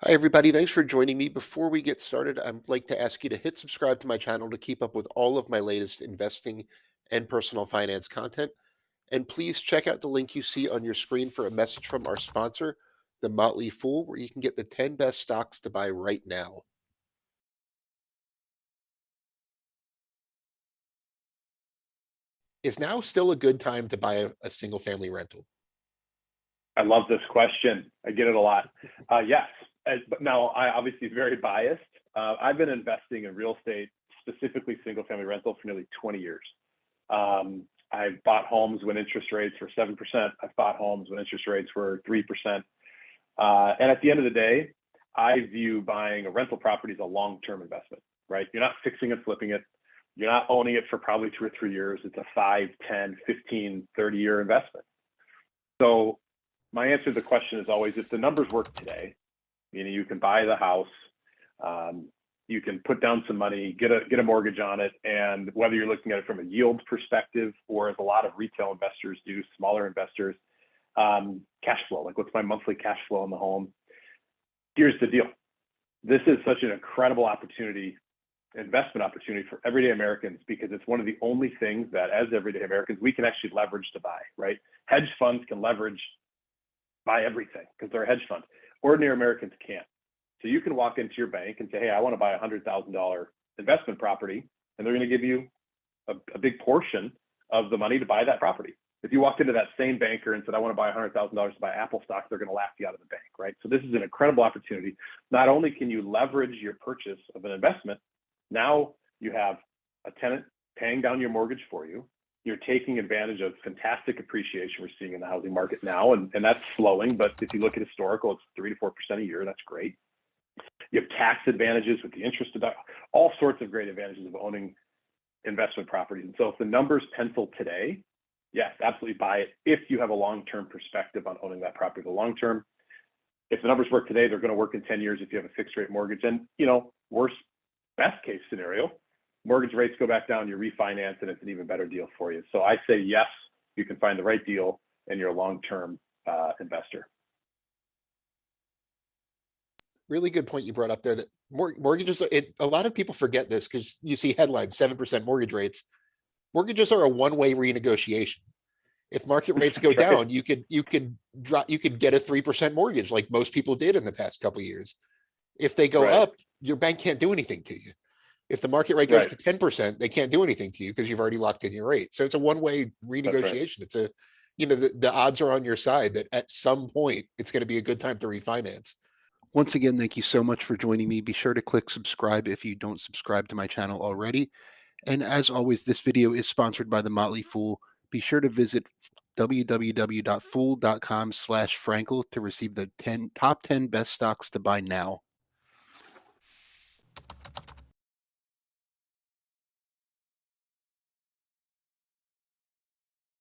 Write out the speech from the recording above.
Hi, everybody. Thanks for joining me. Before we get started, I'd like to ask you to hit subscribe to my channel to keep up with all of my latest investing and personal finance content. And please check out the link you see on your screen for a message from our sponsor, The Motley Fool, where you can get the 10 best stocks to buy right now. Is now still a good time to buy a single family rental? I love this question. I get it a lot. Yes, but now I obviously very biased. I've been investing in real estate, specifically single-family rental, for nearly 20 years. I've bought homes when interest rates were 7%. I've bought homes when interest rates were 3%. And at the end of the day, I view buying a rental property as a long-term investment, right? You're not fixing and flipping it. You're not owning it for probably 2 or 3 years. It's a 5, 10, 15, 30-year investment. So my answer to the question is always, if the numbers work today, meaning you can buy the house, you can put down some money, get a mortgage on it, and whether you're looking at it from a yield perspective or as a lot of retail investors do, smaller investors, cash flow, like what's my monthly cash flow in the home? Here's the deal. This is such an incredible investment opportunity for everyday Americans, because it's one of the only things that as everyday Americans, we can actually leverage to buy, right? Hedge funds can leverage buy everything because they're a hedge fund. Ordinary Americans can't. So you can walk into your bank and say, hey, I want to buy a $100,000 investment property, and they're going to give you a big portion of the money to buy that property. If you walked into that same banker and said, I want to buy $100,000 to buy Apple stock, they're going to laugh you out of the bank, right? So this is an incredible opportunity. Not only can you leverage your purchase of an investment, now you have a tenant paying down your mortgage for you. You're taking advantage of fantastic appreciation we're seeing in the housing market now, and that's slowing. But if you look at historical, it's 3 to 4% a year. That's great. You have tax advantages with the interest deduct, all sorts of great advantages of owning investment properties. And so if the numbers pencil today, yes, absolutely buy it if you have a long-term perspective on owning that property for the long term. If the numbers work today, they're going to work in 10 years if you have a fixed rate mortgage. And, best case scenario, mortgage rates go back down, you refinance, and it's an even better deal for you. So I say yes, you can find the right deal, and you're a long-term investor. Really good point you brought up there that mortgages, a lot of people forget this because you see headlines, 7% mortgage rates. Mortgages are a one-way renegotiation. If market rates go Right. down, you could get a 3% mortgage like most people did in the past couple of years. If they go Right. up, your bank can't do anything to you. If the market rate goes Right. to 10%, they can't do anything to you because you've already locked in your rate. So it's a one-way That's right. renegotiation. It's the odds are on your side that at some point it's going to be a good time to refinance. Once again, thank you so much for joining me. Be sure to click subscribe if you don't subscribe to my channel already. And as always, this video is sponsored by The Motley Fool. Be sure to visit www.fool.com/Frankel to receive the top 10 best stocks to buy now.